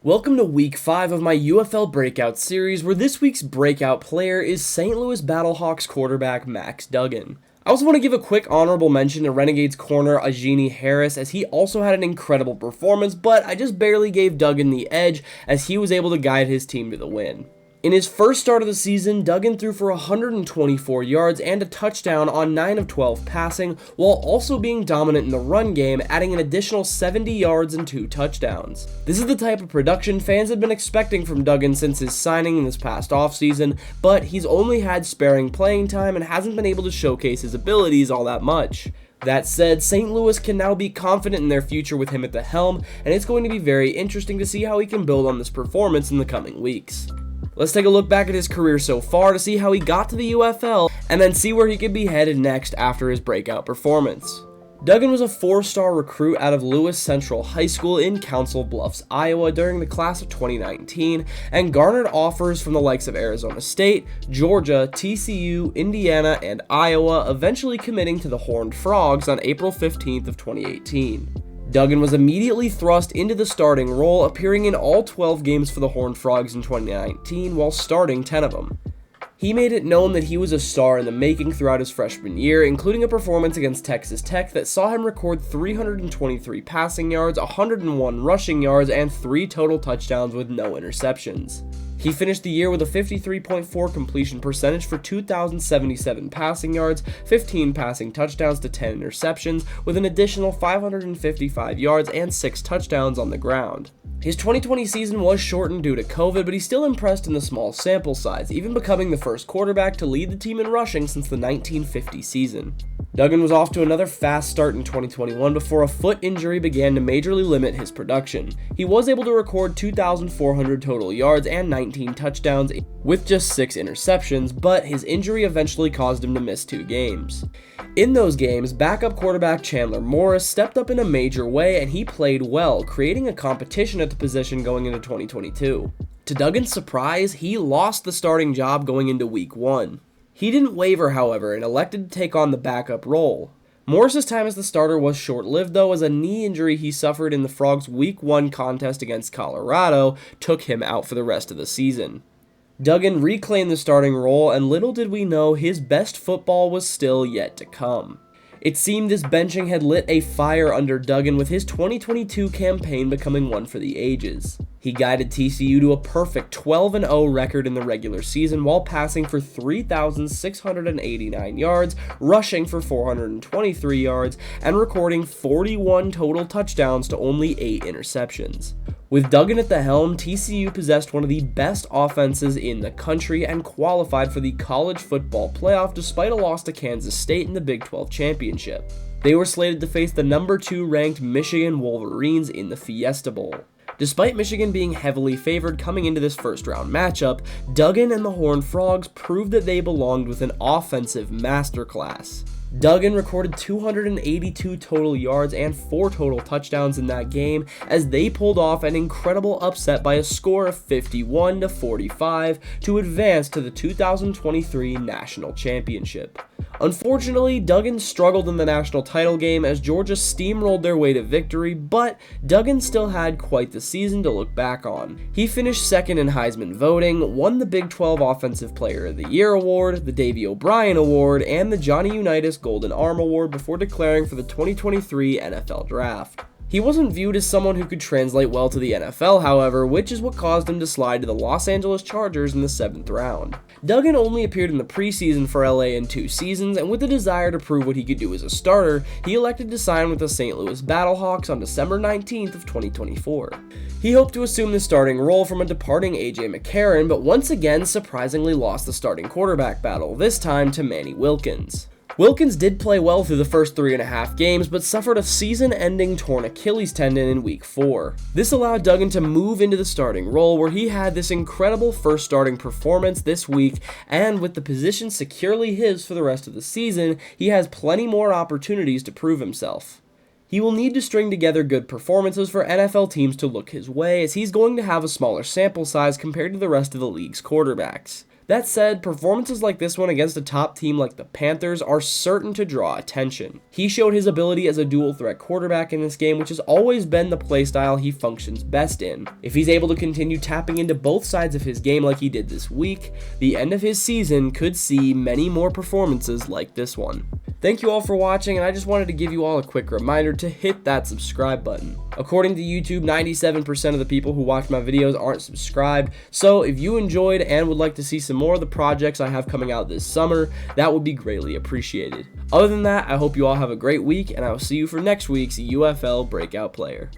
Welcome to week 5 of my UFL Breakout series, where this week's breakout player is St. Louis Battlehawks quarterback Max Duggan. I also want to give a quick honorable mention to Renegades corner Ajini Harris, as he also had an incredible performance, but I just barely gave Duggan the edge as he was able to guide his team to the win. In his first start of the season, Duggan threw for 124 yards and a touchdown on 9 of 12 passing, while also being dominant in the run game, adding an additional 70 yards and 2 touchdowns. This is the type of production fans have been expecting from Duggan since his signing in this past offseason, but he's only had sparing playing time and hasn't been able to showcase his abilities all that much. That said, St. Louis can now be confident in their future with him at the helm, and it's going to be very interesting to see how he can build on this performance in the coming weeks. Let's take a look back at his career so far to see how he got to the UFL, and then see where he could be headed next after his breakout performance. Duggan was a 4-star recruit out of Lewis Central High School in Council Bluffs, Iowa during the class of 2019, and garnered offers from the likes of Arizona State, Georgia, TCU, Indiana, and Iowa, eventually committing to the Horned Frogs on April 15th of 2018. Duggan was immediately thrust into the starting role, appearing in all 12 games for the Horned Frogs in 2019 while starting 10 of them. He made it known that he was a star in the making throughout his freshman year, including a performance against Texas Tech that saw him record 323 passing yards, 101 rushing yards, and 3 total touchdowns with no interceptions. He finished the year with a 53.4 completion percentage for 2,077 passing yards, 15 passing touchdowns to 10 interceptions, with an additional 555 yards and 6 touchdowns on the ground. His 2020 season was shortened due to COVID, but he still impressed in the small sample size, even becoming the first quarterback to lead the team in rushing since the 1950 season. Duggan was off to another fast start in 2021 before a foot injury began to majorly limit his production. He was able to record 2,400 total yards and 19 touchdowns with just 6 interceptions, but his injury eventually caused him to miss 2 games. In those games, backup quarterback Chandler Morris stepped up in a major way and he played well, creating a competition at the position going into 2022. To Duggan's surprise, he lost the starting job going into week 1. He didn't waver, however, and elected to take on the backup role. Morris's time as the starter was short-lived, though, as a knee injury he suffered in the Frogs' Week 1 contest against Colorado took him out for the rest of the season. Duggan reclaimed the starting role, and little did we know his best football was still yet to come. It seemed this benching had lit a fire under Duggan, with his 2022 campaign becoming one for the ages. He guided TCU to a perfect 12-0 record in the regular season while passing for 3,689 yards, rushing for 423 yards, and recording 41 total touchdowns to only 8 interceptions. With Duggan at the helm, TCU possessed one of the best offenses in the country and qualified for the college football playoff despite a loss to Kansas State in the Big 12 championship. They were slated to face the number 2 ranked Michigan Wolverines in the Fiesta Bowl. Despite Michigan being heavily favored coming into this first round matchup, Duggan and the Horned Frogs proved that they belonged with an offensive masterclass. Duggan recorded 282 total yards and 4 total touchdowns in that game as they pulled off an incredible upset by a score of 51-45 to advance to the 2023 National Championship. Unfortunately, Duggan struggled in the national title game as Georgia steamrolled their way to victory, but Duggan still had quite the season to look back on. He finished second in Heisman voting, won the Big 12 Offensive Player of the Year award, the Davey O'Brien Award, and the Johnny Unitas Golden Arm Award before declaring for the 2023 NFL Draft. He wasn't viewed as someone who could translate well to the NFL, however, which is what caused him to slide to the Los Angeles Chargers in the 7th round. Duggan only appeared in the preseason for LA in 2 seasons, and with the desire to prove what he could do as a starter, he elected to sign with the St. Louis Battlehawks on December 19th of 2024. He hoped to assume the starting role from a departing AJ McCarron, but once again surprisingly lost the starting quarterback battle, this time to Manny Wilkins. Wilkins did play well through the first 3.5 games, but suffered a season-ending torn Achilles tendon in week 4. This allowed Duggan to move into the starting role, where he had this incredible first starting performance this week, and with the position securely his for the rest of the season, he has plenty more opportunities to prove himself. He will need to string together good performances for NFL teams to look his way, as he's going to have a smaller sample size compared to the rest of the league's quarterbacks. That said, performances like this one against a top team like the Panthers are certain to draw attention. He showed his ability as a dual threat quarterback in this game, which has always been the playstyle he functions best in. If he's able to continue tapping into both sides of his game like he did this week, the end of his season could see many more performances like this one. Thank you all for watching, and I just wanted to give you all a quick reminder to hit that subscribe button. According to YouTube, 97% of the people who watch my videos aren't subscribed, so if you enjoyed and would like to see some more of the projects I have coming out this summer, that would be greatly appreciated. Other than that, I hope you all have a great week, and I will see you for next week's UFL Breakout Player.